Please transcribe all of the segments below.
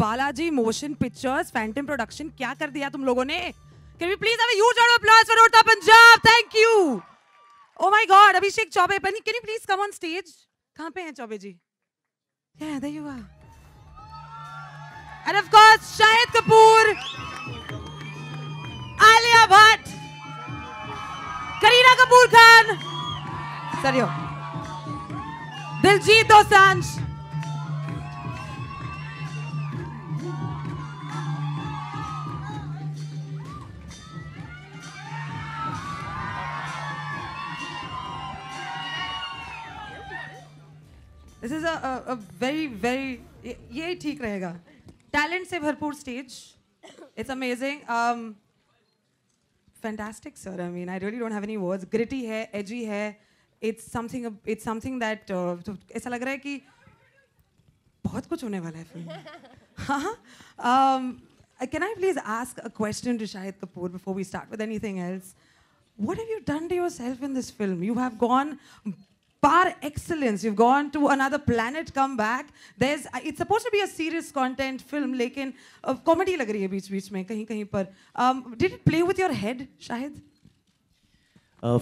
Balaji Motion Pictures, Phantom Production. क्या कर दिया तुम लोगों ने? Can we please have a huge round of applause for Urta Punjab? Thank you. Oh my God, Abhishek Chaubey, can you please come on stage? कहाँ पे हैं चौबे जी? Yeah, there you are. And of course, Shahid Kapoor, Alia Bhatt, Kareena Kapoor Khan, Sario, Diljit Dosanjh. This is a very, very, ये ठीक रहेगा. Talent से भरपूर stage. It's amazing. Fantastic, sir. I mean, I really don't have any words. Gritty है, edgy है. It's something that ऐसा लग रहा है कि बहुत कुछ होने वाला है film. Can I please ask a question to Shahid Kapoor before we start with anything else? What have you done to yourself in this film? You have gone par excellence. You've gone to another planet, come back. It's supposed to be a serious content film, लेकिन comedy लग रही है बीच-बीच में कहीं-कहीं पर. Did it play with your head, Shahid?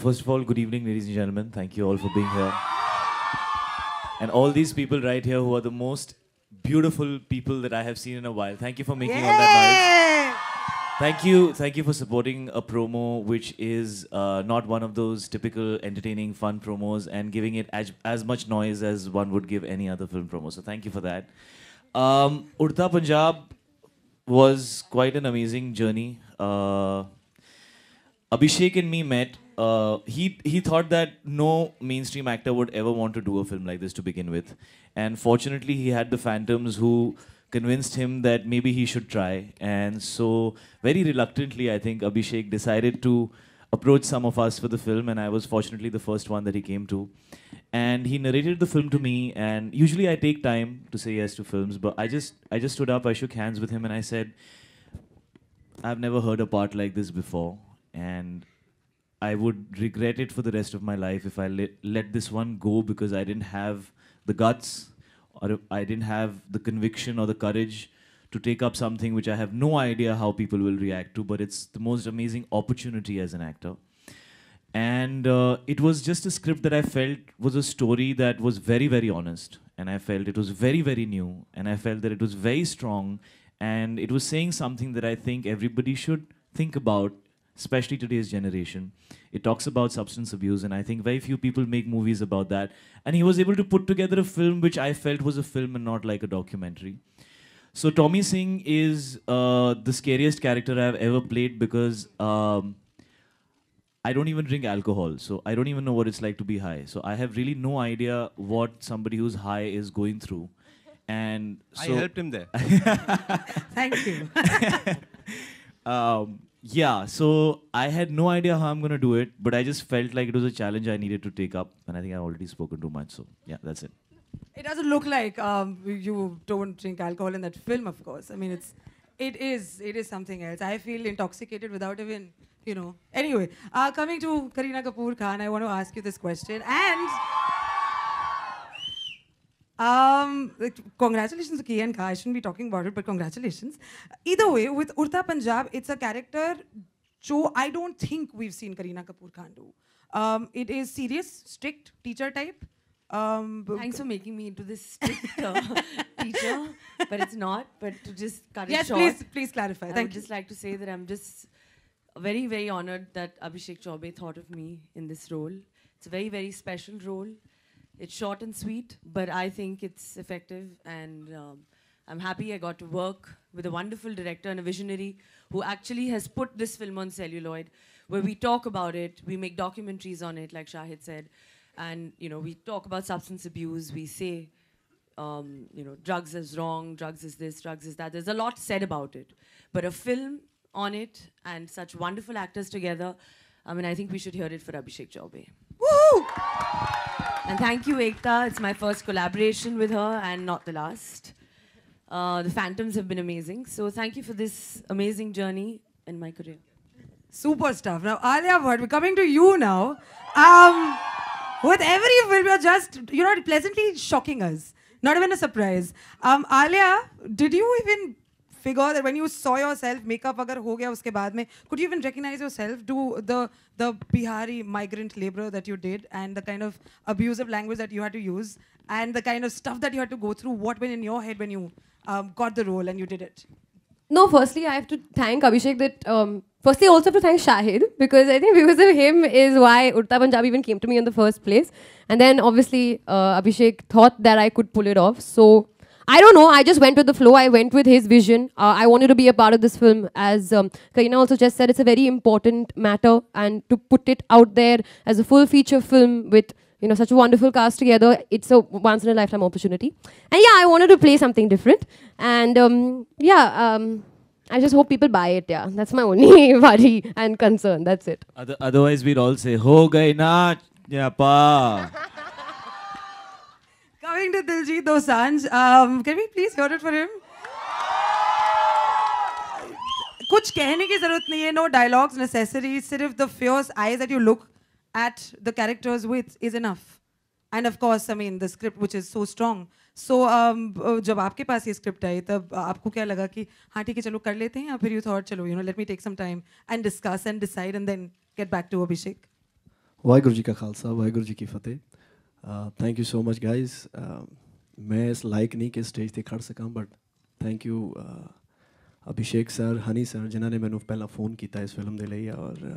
First of all, good evening, ladies and gentlemen. Thank you all for being here. And all these people right here who are the most beautiful people that I have seen in a while. Thank you for making all that noise. Thank you for supporting a promo which is not one of those typical entertaining, fun promos and giving it as much noise as one would give any other film promo. So thank you for that. Urta Punjab was quite an amazing journey. Abhishek and me met. He thought that no mainstream actor would ever want to do a film like this to begin with. And fortunately, he had the Phantoms who convinced him that maybe he should try. And so very reluctantly, I think, Abhishek decided to approach some of us for the film, and I was fortunately the first one that he came to. And he narrated the film to me, and usually I take time to say yes to films, but I just stood up, I shook hands with him, and I said, I've never heard a part like this before, and I would regret it for the rest of my life if I let this one go because I didn't have the guts, or I didn't have the conviction or the courage to take up something which I have no idea how people will react to, but it's the most amazing opportunity as an actor. And it was just a script that I felt was a story that was very, very honest. And I felt it was very, very new. And I felt that it was very strong. And it was saying something that I think everybody should think about, especially today's generation. It talks about substance abuse, and I think very few people make movies about that. And he was able to put together a film which I felt was a film and not like a documentary. So Tommy Singh is the scariest character I've ever played because I don't even drink alcohol. So I don't even know what it's like to be high. So I have really no idea what somebody who's high is going through. And so I helped him there. Thank you. Yeah, so I had no idea how I'm going to do it, but I just felt like it was a challenge I needed to take up, and I think I've already spoken too much, so yeah, that's it. It doesn't look like you don't drink alcohol in that film, of course. I mean, it is something else. I feel intoxicated without even, you know. Anyway, coming to Kareena Kapoor Khan, I want to ask you this question, and congratulations to Kian Ka. I shouldn't be talking about it, but congratulations. Either way, with Urta Punjab, it's a character which I don't think we've seen Kareena Kapoor Khan do. It is serious, strict, teacher type. Thanks for making me into this strict teacher, but it's not. But to just cut it short, yes, please clarify. I would just like to say that I'm just very, very honored that Abhishek Chaubey thought of me in this role. It's a very, very special role. It's short and sweet, but I think it's effective, and I'm happy I got to work with a wonderful director and a visionary who actually has put this film on celluloid, where we talk about it, we make documentaries on it, like Shahid said, and we talk about substance abuse, we say, drugs is wrong, drugs is this, drugs is that. There's a lot said about it, but a film on it and such wonderful actors together, I mean, I think we should hear it for Abhishek Chaubey. Woo! And thank you, Ekta. It's my first collaboration with her and not the last. The Phantoms have been amazing. So thank you for this amazing journey in my career. Super stuff. Now, Alia Bhatt, we're coming to you now. With every film, you're just, pleasantly shocking us. Not even a surprise. Alia, did you even figure that when you saw yourself, makeup agar ho gaya uske baad mein, could you even recognize yourself? Do the Bihari migrant laborer that you did, and the kind of abusive language that you had to use, and the kind of stuff that you had to go through, what went in your head when you got the role and you did it? No, firstly, I have to thank Abhishek that, firstly, also have to thank Shahid, because I think because of him is why Udta Punjabi even came to me in the first place. And then obviously, Abhishek thought that I could pull it off. So, I don't know, I just went with the flow. I went with his vision. I wanted to be a part of this film. As Kareena also just said, it's a very important matter. And to put it out there as a full feature film with, you know, such a wonderful cast together, it's a once in a lifetime opportunity. And yeah, I wanted to play something different. And I just hope people buy it, yeah. That's my only worry and concern, that's it. Otherwise, we'd all say, Ho gai na, pa. Coming to Diljit Dosanjh, can we please hear it for him? कुछ कहने की जरूरत नहीं है, no dialogues necessary, सिर्फ the fierce eyes that you look at the characters with is enough. And of course, I mean, the script which is so strong. So, जब आपके पास ये script आई, तब आपको क्या लगा कि हाँ ठीक है चलो कर लेते हैं, या फिर you thought चलो, you know, let me take some time and discuss and decide and then get back to Abhishek? Waheguru ji का खालसा, वाहिगुरु जी की फतेह. Thank you so much guys. मैं इस लायक नहीं कि स्टेज पे खड़ सकां, but thank you Abhishek sir, Honey sir, जिन्हों ने मैंने पहला फ़ोन किया इस फिल्म के लिए, और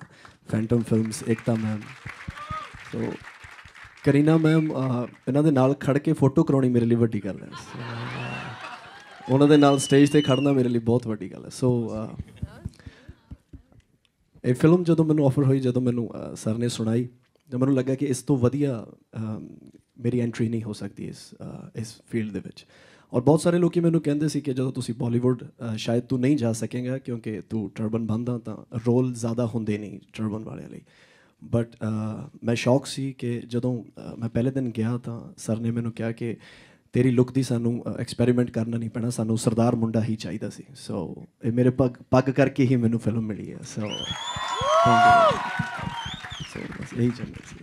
फैंटम फिल्म्स, एकता मैम, तो करीना मैम, इन्हों के नाल खड़ के फोटो करानी मेरे लिए वड्डी गल है. उन्होंने नाल स्टेज पे खड़ना मेरे लिए बहुत वड्डी गल है. सो ये फिल्म जो मैंने ऑफर हुई, जो मैंने सर ने सुनाई, तो मैंने लगा कि इस तो वधिया मेरी एंट्री नहीं हो सकती इस फील्ड दे विच. और बहुत सारे लोग मैंने कहते सी कि जो तुसी बॉलीवुड शायद तू नहीं जा सकेगा क्योंकि तू टर्बन बंदा, तो रोल ज़्यादा होंगे नहीं टर्बन वाले लिए. बट मैं शौक सी कि जदों मैं पहले दिन गया, तो सर ने मैंने कहा कि तेरी लुक दी सानू एक्सपेरीमेंट करना नहीं पैना, सानू सरदार मुंडा ही चाहिए सी. सो ये मेरे पग करके ही मैंने फिल्म मिली है. सो बस यही चलना सी.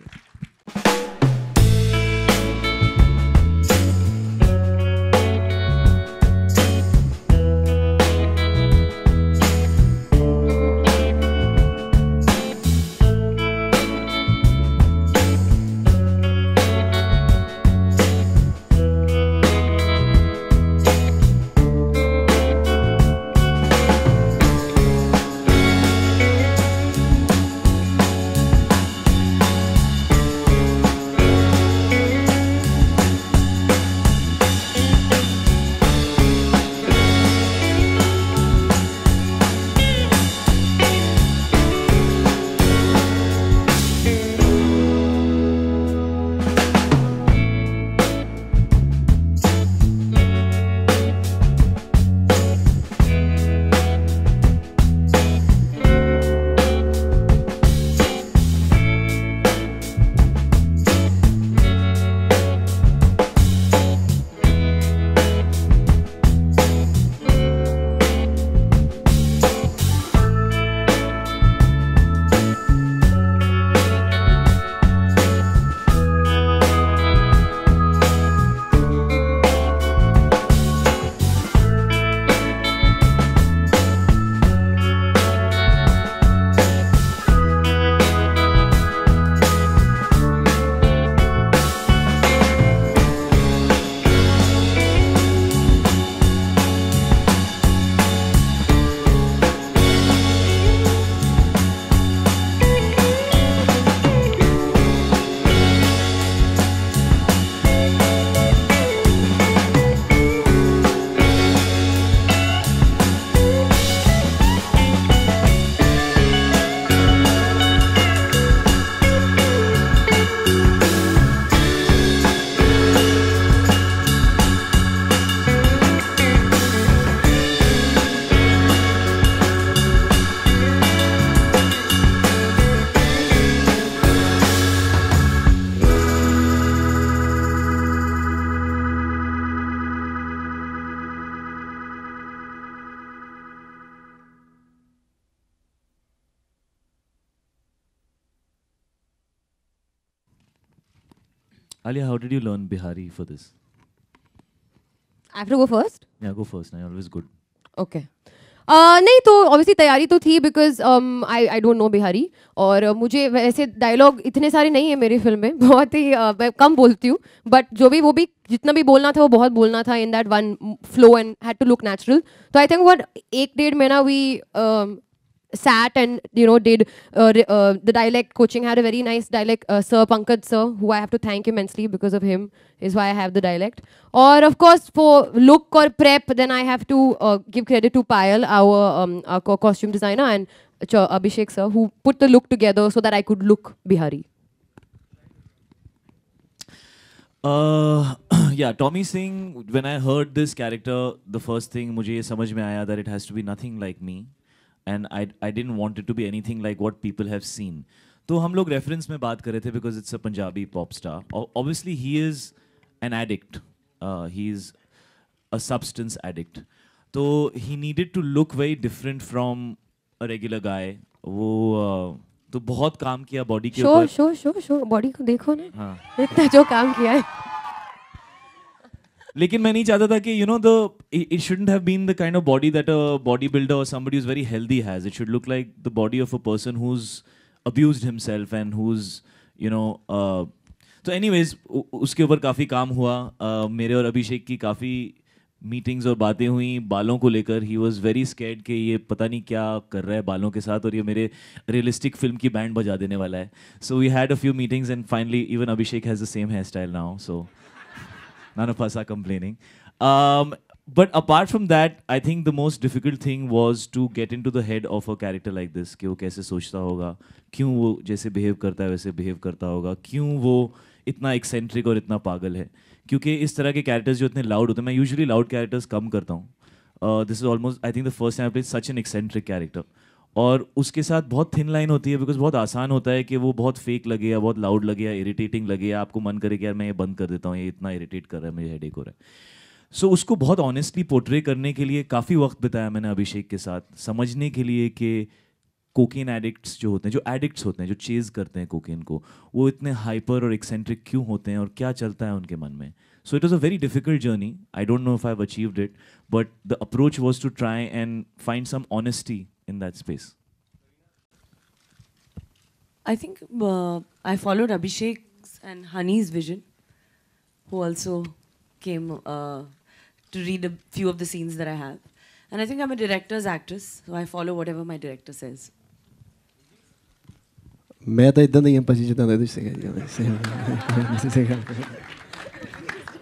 Alia, how did you learn Bihari for this? I have to go first? Yeah, go first. I'm always good. Okay. नहीं तो ऑब्वियसली तैयारी तो थी because I don't know Bihari और मुझे वैसे डायलॉग इतने सारे नहीं है मेरी फिल्म में बहुत ही मैं कम बोलती हूँ बट जो भी वो भी जितना भी बोलना था वो बहुत बोलना था in that one flow and had to look natural तो आई थिंक व्हाट 1-1.5 महीना we sat and did the dialect coaching. Had a very nice dialect sir Pankaj sir, who I have to thank immensely because of him is why I have the dialect. Or of course for look or prep, then I have to give credit to Payal, our costume designer, and Abhishek sir, who put the look together so that I could look Bihari. Yeah, Tommy Singh, when I heard this character, the first thing मुझे ये समझ में आया that it has to be nothing like me. And I didn't want it to be anything like what people have seen. तो हम लोग reference में बात कर रहे थे because it's a Punjabi pop star. Obviously, he is an addict. He is a substance addict. तो he needed to look very different from a regular guy. वो तो बहुत काम किया body के ऊपर. Show body को देखो ना. हाँ. इतना जो काम किया है. लेकिन मैं नहीं चाहता था कि it shouldn't have been the kind of body that a bodybuilder or somebody who's very healthy has. It should look like the body of a person who's abused himself and who's तो anyways उसके ऊपर काफ़ी काम हुआ. मेरे और अभिषेक की काफ़ी मीटिंग्स और बातें हुई बालों को लेकर. ही वॉज वेरी स्कैर्ड कि ये पता नहीं क्या कर रहा है बालों के साथ और ये मेरे रियलिस्टिक फिल्म की बैंड बजा देने वाला है. So we had a few meetings and finally even Abhishek has the same hair style now. So none of us are complaining. But apart from that, I think the most difficult thing was to get into the head of a character like this. कि वो कैसे सोचता होगा, क्यों वो जैसे behave करता है वैसे behave करता होगा, क्यों वो इतना eccentric और इतना पागल है. क्योंकि इस तरह के characters जो इतने loud होते हैं, मैं usually loud characters कम करता हूँ. This is almost, I think, the first time I played such an eccentric character. और उसके साथ बहुत थिन लाइन होती है बिकॉज बहुत आसान होता है कि वो बहुत फेक लगे या बहुत लाउड लगे या इरिटेटिंग लगे या आपको मन करे कि यार मैं ये बंद कर देता हूँ, ये इतना इरिटेट कर रहा है, मुझे हेडेक हो रहा है. सो उसको बहुत ऑनेस्टली पोर्ट्रे करने के लिए काफ़ी वक्त बिताया मैंने अभिषेक के साथ, समझने के लिए कि कोकेन एडिक्ट्स जो होते हैं, जो एडिक्ट्स होते हैं, जो चेज़ करते हैं कोकेन को, वो इतने हाइपर और एक्सेंट्रिक क्यों होते हैं और क्या चलता है उनके मन में. So it was a very difficult journey. I don't know if I've achieved it, but the approach was to try and find some honesty in that space. I think I followed Abhishek's and Honey's vision, who also came to read a few of the scenes that I have. And I think I'm a director's actress, so I follow whatever my director says. मैं तो इतना नहीं पची जितना दे दूँ.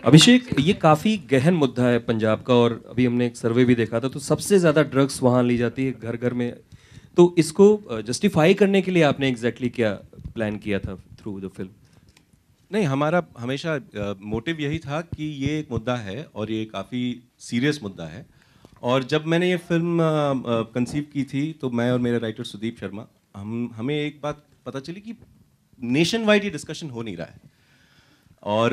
अभिषेक, ये काफ़ी गहन मुद्दा है पंजाब का और अभी हमने एक सर्वे भी देखा था तो सबसे ज़्यादा ड्रग्स वहाँ ली जाती है घर घर में. तो इसको जस्टिफाई करने के लिए आपने एग्जैक्टली क्या प्लान किया था थ्रू द फिल्म? नहीं, हमारा हमेशा मोटिव यही था कि ये एक मुद्दा है और ये काफ़ी सीरियस मुद्दा है. और जब मैंने ये फिल्म कंसीव की थी तो मैं और मेरे राइटर सुदीप शर्मा हमें एक बात पता चली कि नेशन वाइड ये डिस्कशन हो नहीं रहा है. और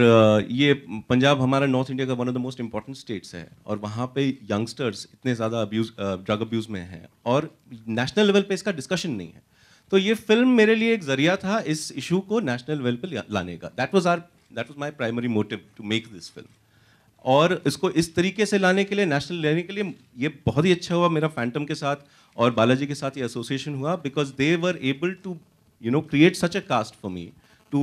ये पंजाब हमारा नॉर्थ इंडिया का one of the most important states है और वहाँ पे यंगस्टर्स इतने ज़्यादा ड्रग अब्यूज़ में हैं और नेशनल लेवल पे इसका डिस्कशन नहीं है. तो ये फिल्म मेरे लिए एक ज़रिया था इस इशू को नेशनल लेवल पे लाने का. That was my primary motive to make this film. और इसको इस तरीके से लाने के लिए, नेशनल लेने के लिए, ये बहुत ही अच्छा हुआ मेरा फैंटम के साथ और बालाजी के साथ ये एसोसिएशन हुआ because they were able to create such a cast for me to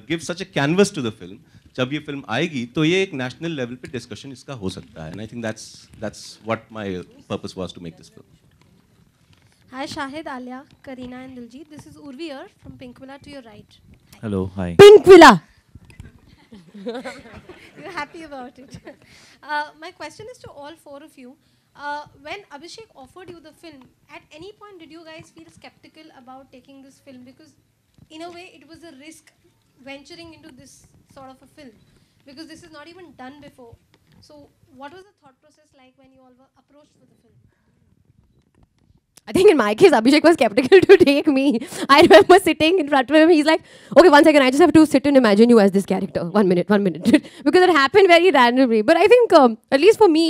give such a canvas to the film. जब ये फिल्म आएगी तो ये एक नेशनल लेवल पे डिस्कशन इसका हो सकता है. And I think that's what my purpose was to make this film. Hi Shahid, Alia, Kareena and Diljit. This is Urvi here from Pink Villa to your right. Hi. Hello, hi. Pink Villa. You're happy about it. My question is to all four of you. When Abhishek offered you the film, at any point did you guys feel skeptical about taking this film? Because in a way, it was a risk venturing into this sort of a film because this is not even done before. So, what was the thought process like when you all were approached for the film? I think in my case, Abhishek was skeptical to take me. I remember sitting in front of him. He's like, "Okay, 1 second. I just have to sit and imagine you as this character. 1 minute, 1 minute," because it happened very randomly. But I think, at least for me,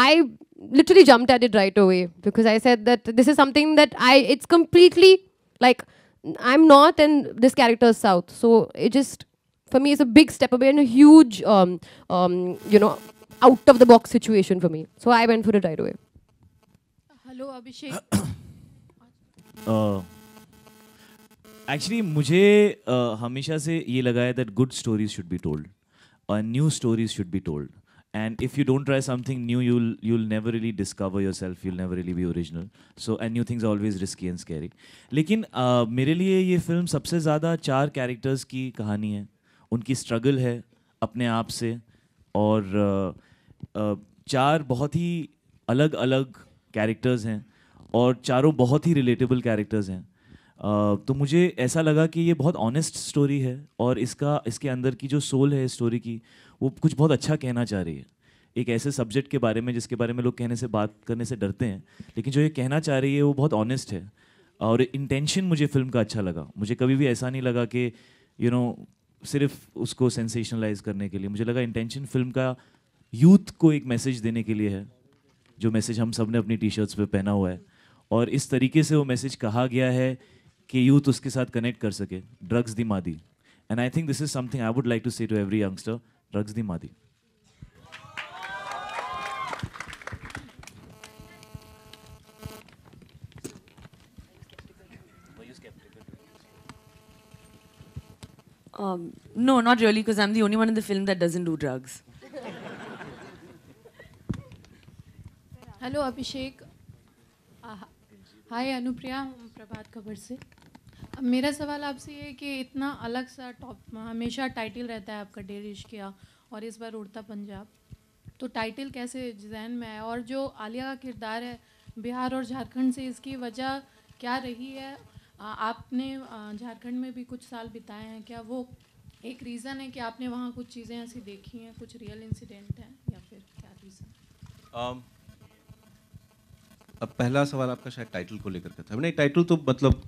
I literally jumped at it right away because I said that this is something that it's completely like. I'm North and this character is South. So it just, for me, it's a big step away and a huge, out of the box situation for me. So I went for it right away. Hello, Abhishek. Actually, मुझे हमेशा से ये लगा है that good stories should be told, new stories should be told. And if you don't try something new, you'll never really discover yourself. You'll never really be original. So, and new things are always risky and scary. लेकिन मेरे लिए ये film सबसे ज़्यादा 4 characters की कहानी है. उनकी स्ट्रगल है अपने आप से, और 4 बहुत ही अलग अलग कैरेक्टर्स हैं और चारों बहुत ही रिलेटेबल कैरेक्टर्स हैं. तो मुझे ऐसा लगा कि ये बहुत ऑनेस्ट स्टोरी है और इसके अंदर की जो सोल है स्टोरी की, वो कुछ बहुत अच्छा कहना चाह रही है. एक ऐसे सब्जेक्ट के बारे में जिसके बारे में लोग बात करने से डरते हैं, लेकिन जो ये कहना चाह रही है वो बहुत ऑनेस्ट है. और इंटेंशन मुझे फिल्म का अच्छा लगा. मुझे कभी भी ऐसा नहीं लगा कि सिर्फ उसको सेंसेशनलाइज करने के लिए. मुझे लगा इंटेंशन फिल्म का यूथ को एक मैसेज देने के लिए है, जो मैसेज हम सब ने अपनी टी शर्ट्स पे पहना हुआ है. और इस तरीके से वो मैसेज कहा गया है कि यूथ उसके साथ कनेक्ट कर सके. ड्रग्स दी मादी. And I think this is something I would like to say to every youngster. Drugs दी मादी. No, not really, because I'm the only one in the film that doesn't do drugs. Hello Abhishek. Hi Anupriya, Prabhat Khabar से. अब मेरा सवाल आपसे ये है कि इतना अलग सा टॉप हमेशा टाइटल रहता है आपका डेढ़ इश्क किया, और इस बार उड़ता पंजाब, तो टाइटल कैसे डिज़ाइन में आया? और जो आलिया का किरदार है बिहार और झारखंड से, इसकी वजह क्या रही है? आपने झारखंड में भी कुछ साल बिताए हैं, क्या वो एक रीज़न है कि आपने वहाँ कुछ चीज़ें ऐसी देखी हैं, कुछ रियल इंसिडेंट हैं, या फिर क्या रीज़न? अब पहला सवाल आपका शायद टाइटल को लेकर के था. नहीं, टाइटल तो मतलब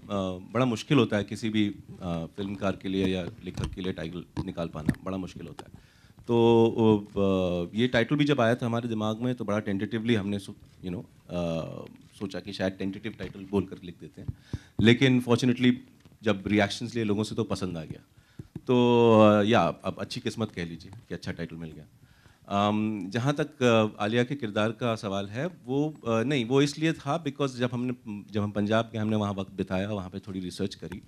बड़ा मुश्किल होता है किसी भी फिल्मकार के लिए या लेखक के लिए. टाइटल निकाल पाना बड़ा मुश्किल होता है. तो ये टाइटल भी जब आया था हमारे दिमाग में, तो बड़ा टेंटेटिवली हमने सोचा कि शायद टेंटेटिव टाइटल बोल कर लिख देते हैं. लेकिन फॉर्चुनेटली जब रिएक्शंस लिए लोगों से तो पसंद आ गया. तो या अब अच्छी किस्मत कह लीजिए कि अच्छा टाइटल मिल गया. जहाँ तक आलिया के किरदार का सवाल है, वो नहीं, वो इसलिए था बिकॉज जब हम पंजाब के, हमने वहाँ वक्त बिताया, वहाँ पे थोड़ी रिसर्च करी,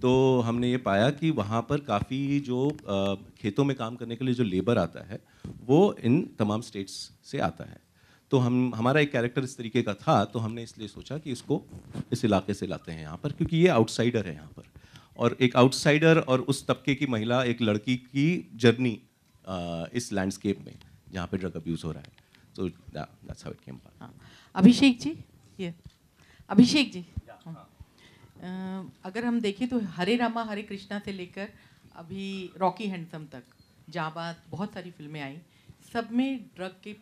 तो हमने ये पाया कि वहाँ पर काफ़ी जो खेतों में काम करने के लिए जो लेबर आता है, वो इन तमाम स्टेट्स से आता है. तो हमारा एक कैरेक्टर इस तरीके का था, तो हमने इसलिए सोचा कि इसको इस इलाके से लाते हैं यहाँ पर, क्योंकि ये आउटसाइडर है यहाँ पर. और एक आउटसाइडर और उस तबके की महिला, एक लड़की की जर्नी इस लैंडस्केप में जहाँ पे ड्रग अब्यूज़ हो रहा है. तो that's how it came about. Abhishek ji, ये अभिषेक जी, अगर हम देखें तो हरे रामा हरे कृष्णा से लेकर अभी रॉकी हैंडसम तक, जाबाज, बहुत सारी फिल्में आई, सब में ड्रग के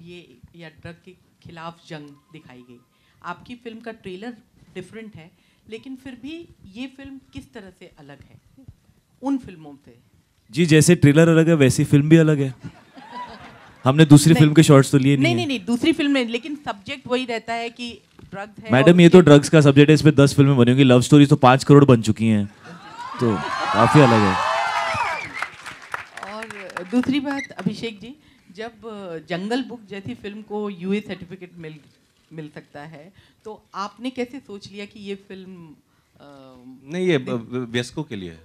लिए या ड्रग के खिलाफ जंग दिखाई गई. आपकी फिल्म का ट्रेलर डिफरेंट है, लेकिन फिर भी ये फिल्म किस तरह से अलग है उन फिल्मों से? जी, जैसे ट्रेलर अलग है वैसी फिल्म भी अलग है. हमने दूसरी फिल्म के शॉट्स तो लिए नहीं, दूसरी फिल्म में, लेकिन सब्जेक्ट वही रहता है कि ड्रग्स है. मैडम, ये तो ड्रग्स का सब्जेक्ट है, इस पे 10 फिल्में बनी होंगी. लव स्टोरी तो 5 करोड़ बन चुकी हैं, तो काफी अलग है. और दूसरी बात अभिषेक जी, जब जंगल बुक जैसी फिल्म को यूए सर्टिफिकेट मिल सकता है, तो आपने कैसे सोच लिया कि ये फिल्म नहीं, ये वयस्कों के लिए है,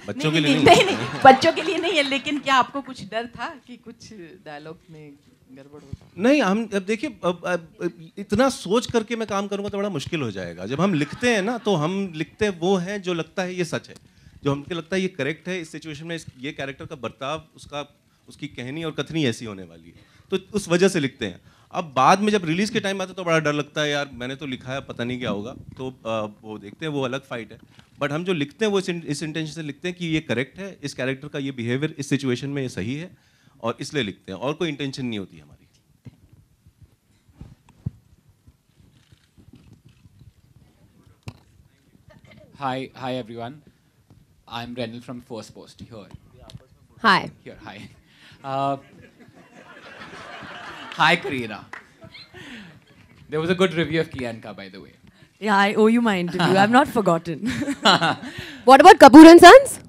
बच्चों के लिए नहीं, बच्चों के लिए नहीं है. लेकिन क्या आपको कुछ डर था कि कुछ डायलॉग में गड़बड़ हो? नहीं, हम अब देखिए, इतना सोच करके मैं काम करूंगा तो बड़ा मुश्किल हो जाएगा. जब हम लिखते हैं ना, तो हम लिखते वो हैं जो लगता है ये सच है, जो हमको लगता है ये करेक्ट है, इस सिचुएशन में ये कैरेक्टर का बर्ताव, उसकी कहनी और कथनी ऐसी होने वाली है, तो उस वजह से लिखते हैं. अब बाद में जब रिलीज़ के टाइम आता है तो बड़ा डर लगता है, यार मैंने तो लिखा है, पता नहीं क्या होगा. तो वो देखते हैं, वो अलग फाइट है. बट हम जो लिखते हैं वो इस इंटेंशन से लिखते हैं कि ये करेक्ट है, इस कैरेक्टर का ये बिहेवियर इस सिचुएशन में ये सही है, और इसलिए लिखते हैं, और कोई इंटेंशन नहीं होती हमारी. Hi everyone. I'm Renal from First Post here. Hi. Here, hi. Hi Karina. There was a good review of Kiyanka, by the way. Yeah, I owe you my interview. I've not forgotten. What about Kapoor and Sons?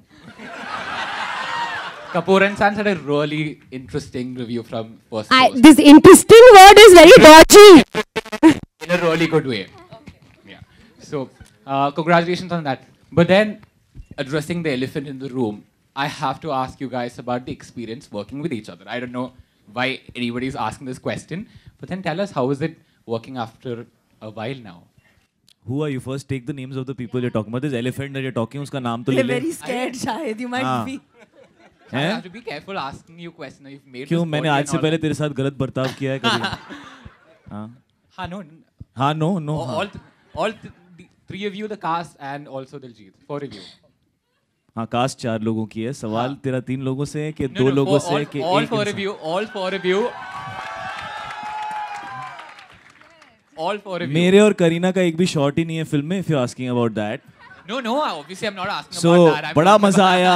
Kapoor and Sons had a really interesting review from First Post. This interesting word is very dodgy. In a really good way. Yeah. So, congratulations on that. But then, addressing the elephant in the room, I have to ask you guys about the experience working with each other. I don't know why anybody's asking this question, but then tell us, how is it working after a while now? Who are you? First, take the names of the people you're talking about. This elephant that you're talking, uska naam to They're le le. very scared, Shahid. You might be. I have to be careful asking you questions. You've made क्यों this मैंने body आज and से all पहले that. तेरे साथ गलत बर्ताव किया है कभी? हाँ हाँ, no. no हाँ. All the three of you, the cast, and also Diljit. 4 of you. हाँ, कास्ट 4 लोगों की है. सवाल तेरा 3 लोगों से है कि No, 2 no, लोगों all, से कि all एक 4 इंसान? of you, all 4 of you. All 4 of you. मेरे और करीना का एक भी शॉट ही नहीं है फिल्म में. If you're asking about that. No, obviously I'm not asking So about that. I'm बड़ा talking मजा about- आया.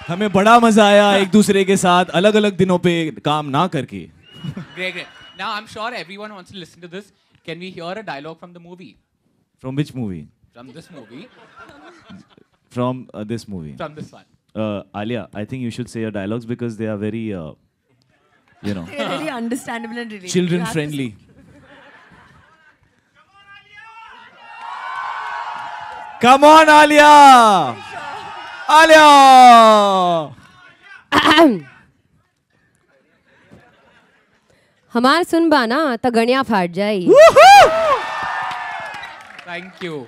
हमें बड़ा मजा आया एक दूसरे के साथ अलग-अलग दिनों पे काम ना करके. Great. Now I'm sure everyone wants to listen to this. Can we hear a dialogue from the movie? From which movie? From this movie? From this movie. From this one. Alia, I think you should say your dialogues because they are very, They're really understandable and relatable. children You have to friendly. Come on, Alia! Alia! हमार सुन बाना तगड़िया फाट जाई. Thank you.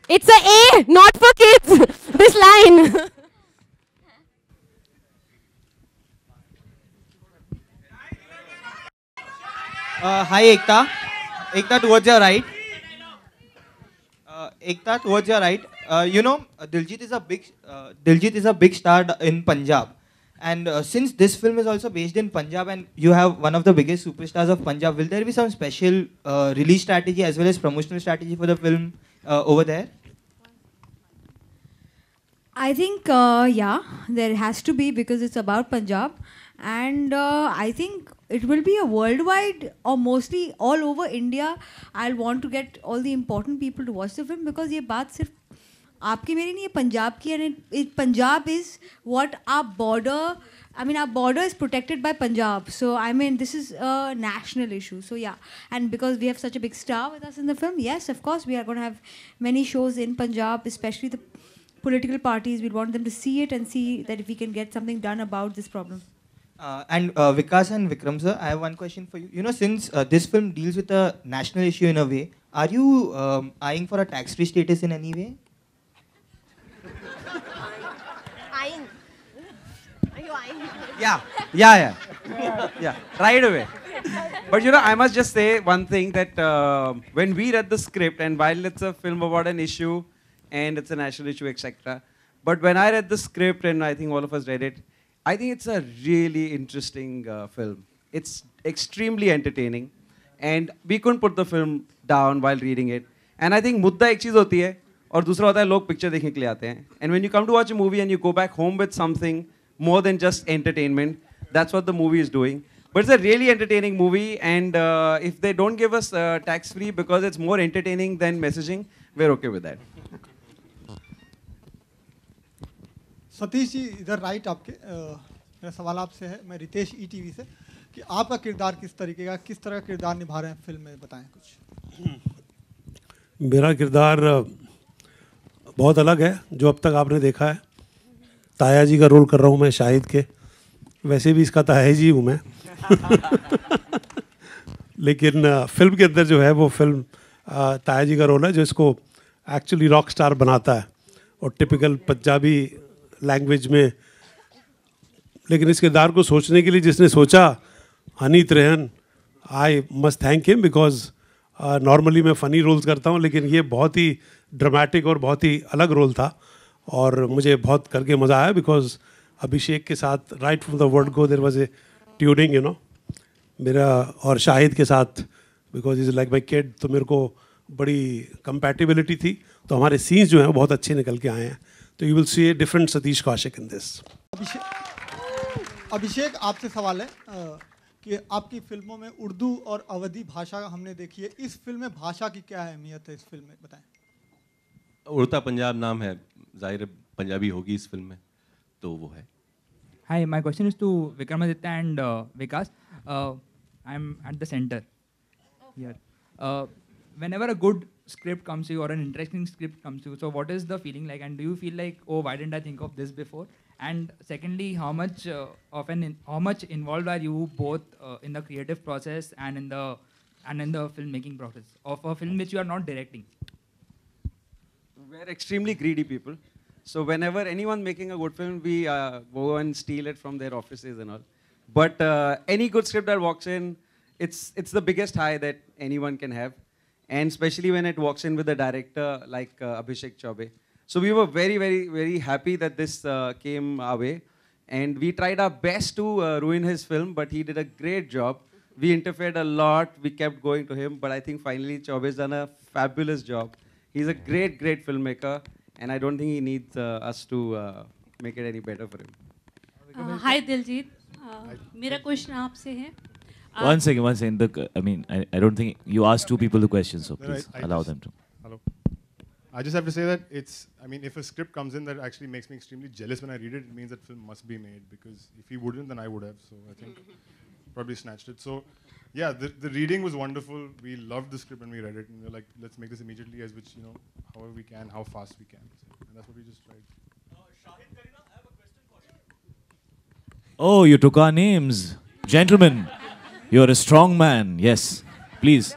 It's a A, not for kids. This line. Hi, Ekta. Ekta, towards your right. Ekta, towards your right. Diljit is a big star in Punjab. And since this film is also based in Punjab and you have one of the biggest superstars of Punjab, will there be some special release strategy as well as promotional strategy for the film over there? I think, yeah, there has to be because it's about Punjab. And I think it will be a worldwide or mostly all over India. I'll want to get all the important people to watch the film because ये बात सिर्फ आपकी मेरी नहीं है पंजाब की and Punjab is what our border, I mean our border is protected by Punjab. So I mean this is a national issue. So yeah, and because we have such a big star with us in the film, yes, of course we are going to have many shows in Punjab, especially the political parties. We want them to see it and see that if we can get something done about this problem. And Vikas and Vikram sir, I have one question for you. You know, since this film deals with a national issue in a way, are you eyeing for a tax-free status in any way? Eyeing. Are you eyeing? Yeah, right away. But you know, I must just say one thing that when we read the script, and while it's a film about an issue and it's a national issue, etc., but when I read the script and I think all of us read it, I think it's a really interesting film. It's extremely entertaining, and we couldn't put the film down while reading it. And I think मुद्दा एक चीज़ होती है और दूसरा होता है लोग picture देखने के लिए आते हैं. And when you come to watch a movie and you go back home with something more than just entertainment, that's what the movie is doing. But it's a really entertaining movie, and if they don't give us tax-free because it's more entertaining than messaging, we're okay with that. Satish ji इधर right आपके मेरा सवाल आपसे है. मैं Ritesh ETV से कि आपका किरदार किस तरीके का किस तरह का किरदार निभा रहे हैं फिल्म में, बताएं कुछ. मेरा किरदार बहुत अलग है जो अब तक आपने देखा है. ताया जी का रोल कर रहा हूँ मैं शाहिद के. वैसे भी इसका ताया जी हूँ मैं. लेकिन फिल्म के अंदर जो है वो फिल्म ताया जी का रोल है जो इसको एक्चुअली रॉक स्टार बनाता है और टिपिकल पंजाबी लैंग्वेज में. लेकिन इस किरदार को सोचने के लिए जिसने सोचा, Aneet Rehan, I must thank him because normally मैं फ़नी रोल्स करता हूँ लेकिन ये बहुत ही ड्रामेटिक और बहुत ही अलग रोल था और मुझे बहुत करके मज़ा आया बिकॉज अभिषेक के साथ right from the word go there was a tuning, you know, मेरा और शाहिद के साथ because is like my kid, तो मेरे को बड़ी कंपैटिबिलिटी थी. तो हमारे सीन्स जो हैं वो बहुत अच्छे निकल के आए हैं. तो you will see a different Satish Kaushik in this. Abhishek आपसे सवाल है कि आपकी फिल्मों में उर्दू और अवधी भाषा हमने देखी है. इस फिल्म में भाषा की क्या अहमियत है इस फिल्म में, बताएं. उड़ता पंजाब नाम है, जाहिर पंजाबी होगी इस फिल्म में. तो वो है। Hi, my question is to Vikramaditya and Vikas. I'm at the center here. Whenever a good script comes to you or an interesting script comes to you, so what is the feeling like? And do you feel like, oh, why didn't I think of this before? And secondly, how much involved are you both in the creative process and in the filmmaking process of a film which you are not directing? We're extremely greedy people. So whenever anyone making a good film, we go and steal it from their offices and all. But any good script that walks in, it's the biggest high that anyone can have. And especially when it walks in with a director like Abhishek Chaubey. So we were very, very, very happy that this came our way. And we tried our best to ruin his film, but he did a great job. We interfered a lot. We kept going to him. But I think finally Chaubey's done a fabulous job. He's a great, great filmmaker. And I don't think he needs us to make it any better for him. Hi Diljit, मेरा question आपसे है. One second. I don't think you asked two people the question, so please allow them to. Hello. I just have to say that if a script comes in that actually makes me extremely jealous when I read it, it means that film must be made, because if he wouldn't, then I would have. So I think probably snatched it. So yeah, the reading was wonderful. We loved the script when we read it, and we were like, let's make this immediately, as which, however we can, how fast we can. And that's what we just tried. Oh, you took our names. Gentlemen, you're a strong man. Yes, please.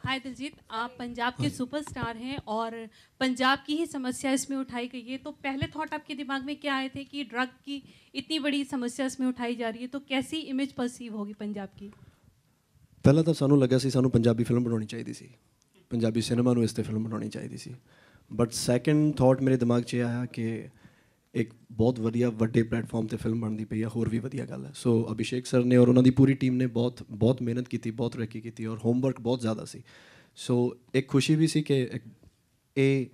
हाय दिलजीत, आप पंजाब के superstar हैं और पंजाब की ही समस्या इसमें उठाई गई है, तो पहले थॉट आपके दिमाग में क्या आए थे कि ड्रग की इतनी बड़ी समस्या इसमें उठाई जा रही है, तो कैसी इमेज परसीव होगी पंजाब की? ਪਹਿਲਾਂ ਤਾਂ ਸਾਨੂੰ ਲੱਗਾ ਸੀ ਸਾਨੂੰ ਪੰਜਾਬੀ ਫਿਲਮ ਬਣਾਉਣੀ ਚਾਹੀਦੀ ਸੀ, ਪੰਜਾਬੀ ਸਿਨੇਮਾ ਨੂੰ ਇਸ 'ਤੇ ਫਿਲਮ ਬਣਾਉਣੀ ਚਾਹੀਦੀ ਸੀ, ਬਟ ਸੈਕਿੰਡ ਥਾਟ ਮੇਰੇ ਦਿਮਾਗ 'ਚ ਇਹ ਆਇਆ ਕਿ ਇੱਕ ਬਹੁਤ ਵਧੀਆ ਵੱਡੇ ਪਲੇਟਫਾਰਮ 'ਤੇ ਫਿਲਮ ਬਣਦੀ ਪਈ ਆ, ਹੋਰ ਵੀ ਵਧੀਆ ਗੱਲ ਹੈ। ਸੋ ਅਭਿਸ਼ੇਕ ਸਰ ਨੇ ਔਰ ਉਹਨਾਂ ਦੀ ਪੂਰੀ ਟੀਮ ਨੇ ਬਹੁਤ ਮਿਹਨਤ ਕੀਤੀ, ਬਹੁਤ ਤਰੱਕੀ ਕੀਤੀ ਔਰ ਹੋਮਵਰਕ ਬਹੁਤ ਜ਼ਿਆਦਾ ਸੀ। ਸੋ ਇੱਕ ਖੁਸ਼ੀ ਵੀ ਸੀ ਕਿ ਇਹ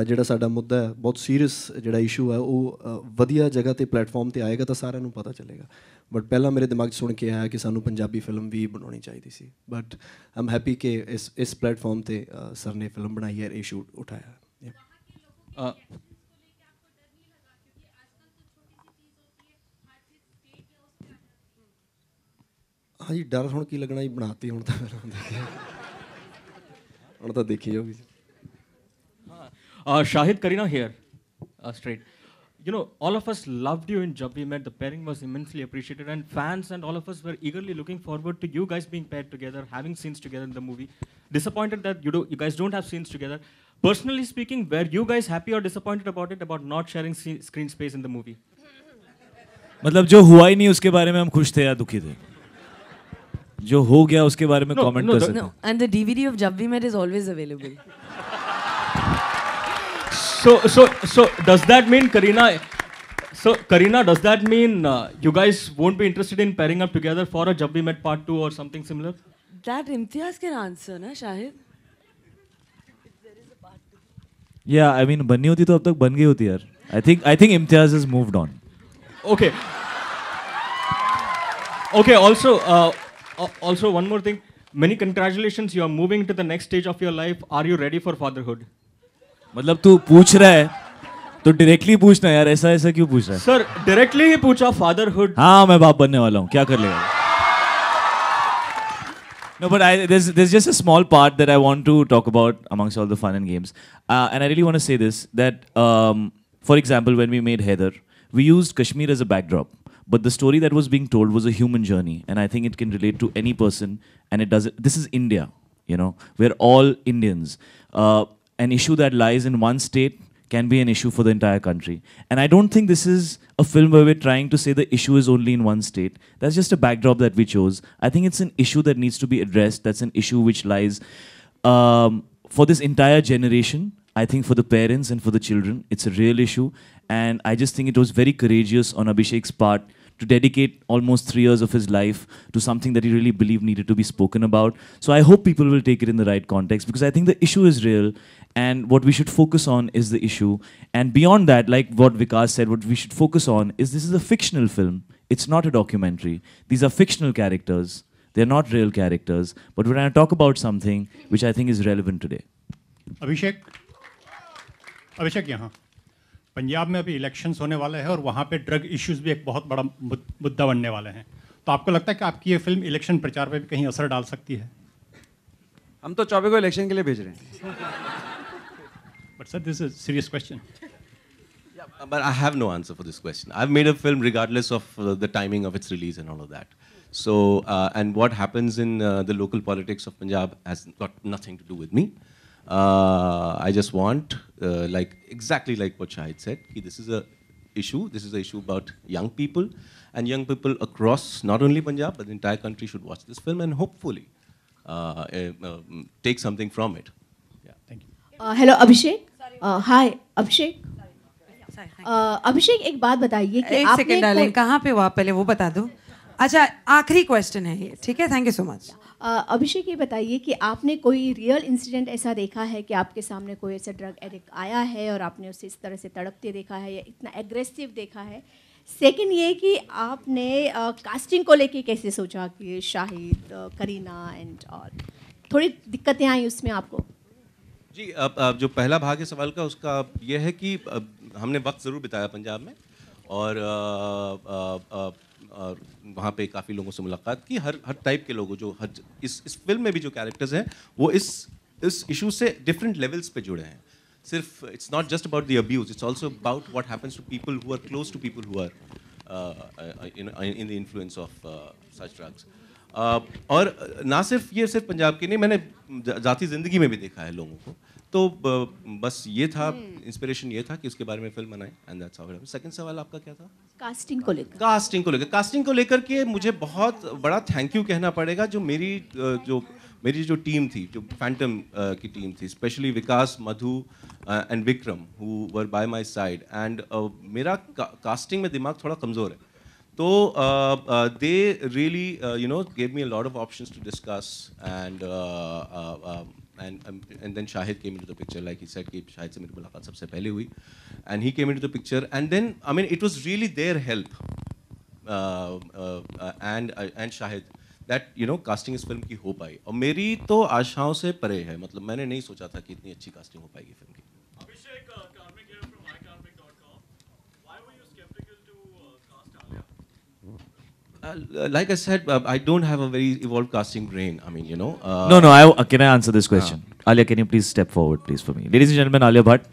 ਜਿਹੜਾ ਸਾਡਾ ਮੁੱਦਾ ਹੈ, ਬਹੁਤ ਸੀਰੀਅਸ ਜਿਹੜਾ ਇਸ਼ੂ ਹੈ, ਉਹ ਵਧੀਆ ਜਗ੍ਹਾ 'ਤੇ ਪਲੇਟਫਾਰਮ 'ਤੇ ਆਏਗਾ ਤਾਂ ਸਾਰਿਆਂ ਨੂੰ ਪਤਾ ਚੱਲੇਗਾ। ਬਟ ਪਹਿਲਾਂ ਮੇਰੇ ਦਿਮਾਗ 'ਚ ਸੁਣ ਕੇ ਆਇਆ ਕਿ ਸਾਨੂੰ ਪੰਜਾਬੀ ਫਿਲਮ ਵੀ ਬਣਾਉਣੀ ਚਾਹੀਦੀ ਸੀ, ਬਟ ਆਈ ਐਮ ਹੈਪੀ ਕਿ ਇਸ ਪਲੇਟਫਾਰਮ 'ਤੇ ਸਰ ਨੇ ਫਿਲਮ ਬਣਾਈ ਹੈ, ਇਸ਼ੂ ਉਠਾਇਆ। ਹਾਂਜੀ, ਡਰ ਹੁਣ ਕੀ ਲੱਗਣਾ ਜੀ, ਬਣਾਤੀ ਹੁਣ ਤਾਂ ਹੁਣ ਤਾਂ ਦੇਖੀ ਜਾਊਗੀ। Shahid, Kareena here, straight. All of us loved you in Jab We Met. The pairing was immensely appreciated, and fans and all of us were eagerly looking forward to you guys being paired together, having scenes together in the movie. Disappointed that you guys don't have scenes together. Personally speaking, were you guys happy or disappointed about it, about not sharing screen space in the movie? मतलब जो हुआ ही नहीं उसके बारे में हम खुश थे या दुखी थे? जो हो गया उसके बारे में कमेंट कर सकते हैं। And the DVD of Jab We Met is always available. So does that mean Kareena? So Kareena, does that mean you guys won't be interested in pairing up together for a Jab We Met Part 2 or something similar? That Imtiaz can answer, na Shahid? Yeah, I mean बननी होती तो अब तक बन गई होती यार। I think Imtiaz has moved on. Okay. Also, one more thing. Many congratulations. You are moving to the next stage of your life. Are you ready for fatherhood? मतलब तू पूछ रहा है तो डायरेक्टली पूछना यार, ऐसा क्यों पूछ रहा है? सर डायरेक्टली ही पूछा fatherhood. हाँ, मैं बाप बनने वाला हूँ, क्या कर लेगा? No, but there's just a small part that I want to talk about amongst all the fun and games, and I really want to say this, that for example, when we made Heather, we used Kashmir as a backdrop, but the story that was being told was a human journey, and I think it can relate to any person, and it does. This is India, we're all Indians. An issue that lies in one state can be an issue for the entire country. And I don't think this is a film where we're trying to say the issue is only in one state. That's just a backdrop that we chose. I think it's an issue that needs to be addressed. That's an issue which lies for this entire generation. I think for the parents and for the children, it's a real issue. And I just think it was very courageous on Abhishek's part to dedicate almost 3 years of his life to something that he really believed needed to be spoken about. So I hope people will take it in the right context, because I think the issue is real, and what we should focus on is the issue. And beyond that, like what Vikas said, what we should focus on is this is a fictional film. It's not a documentary. These are fictional characters. They're not real characters. But we're going to talk about something which I think is relevant today. Abhishek, अभिषेक यहाँ पंजाब में अभी elections होने वाले हैं और वहाँ पे drug issues भी एक बहुत बड़ा मुद्दा बनने वाले हैं, तो आपको लगता है कि आपकी ये फिल्म इलेक्शन प्रचार पे भी कहीं असर डाल सकती है? हम तो चौबे को इलेक्शन के लिए भेज रहे हैं। But sir this is serious question. But I have no answer for this question. I've made a film regardless of the timing of its release and all of that. So, and what happens in the local politics of Punjab has got nothing to do with me. I just want, exactly like what Shahid said, this is a issue. This is an issue about young people, and young people across not only Punjab but the entire country should watch this film and hopefully take something from it. Yeah, thank you. Hello, Abhishek. Hi, Abhishek. अभिषेक एक बात बताइए कि एक second डालें, कहाँ पे हो आप, पहले वो बता दो। अच्छा, आखिरी क्वेश्चन है ये, ठीक है? Thank you so much. Abhishek ये बताइए कि आपने कोई रियल इंसिडेंट ऐसा देखा है कि आपके सामने कोई ऐसा ड्रग एडिक्ट आया है और आपने उसे इस तरह से तड़पते देखा है या इतना एग्रेसिव देखा है? सेकंड ये कि आपने कास्टिंग को लेके कैसे सोचा कि शाहिद, करीना एंड ऑल, थोड़ी दिक्कतें आई उसमें आपको? जी, अब जो पहला भाग है सवाल का, उसका ये है कि हमने वक्त ज़रूर बिताया पंजाब में और वहाँ पे काफ़ी लोगों से मुलाकात की, हर टाइप के लोगों, जो इस फिल्म में भी जो कैरेक्टर्स हैं वो इस इशू से डिफरेंट लेवल्स पे जुड़े हैं। सिर्फ it's not just about the abuse, it's also about what happens to people who are close to people who are in the influence of such drugs. और ना सिर्फ पंजाब की नहीं, मैंने ज़ाती ज़िंदगी में भी देखा है लोगों को, तो बस ये था, इंस्पिरेशन ये था कि उसके बारे में फिल्म बनाएं, and that's how it happened. Second सवाल आपका क्या था? कास्टिंग को लेकर। कास्टिंग को लेकर के मुझे बहुत बड़ा थैंक यू कहना पड़ेगा जो मेरी जो टीम थी, जो फैंटम की टीम थी, specially Vikas, Madhu and Vikram, who were by my side, and मेरा कास्टिंग में दिमाग थोड़ा कमज़ोर है, तो they really gave me a lot of options to discuss, and then Shahid came into the picture, like he said कि Shahid से मेरी मुलाकात सबसे पहले हुई, and he came into the picture, and then I mean it was really their help and Shahid that casting इस film की हो पाई, और मेरी तो आशाओं से परे है, मतलब मैंने नहीं सोचा था कि इतनी अच्छी कास्टिंग हो पाएगी फिल्म की। Like I said, I don't have a very evolved casting brain. I mean, No. Can I answer this question? Alia, can you please step forward, please, for me? Ladies and gentlemen, Alia Bhatt.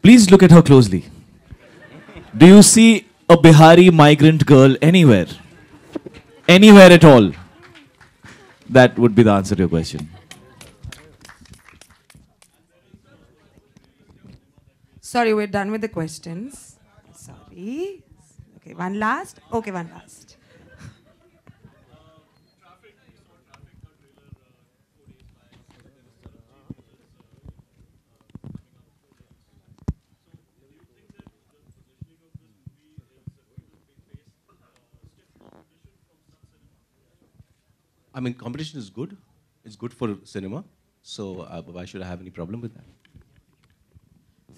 Please look at her closely. Do you see a Bihari migrant girl anywhere? Anywhere at all? That would be the answer to your question. Sorry, we're done with the questions. Sorry. Okay, one last. I mean, competition is good. It's good for cinema. So why should I have any problem with that?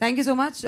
Thank you so much.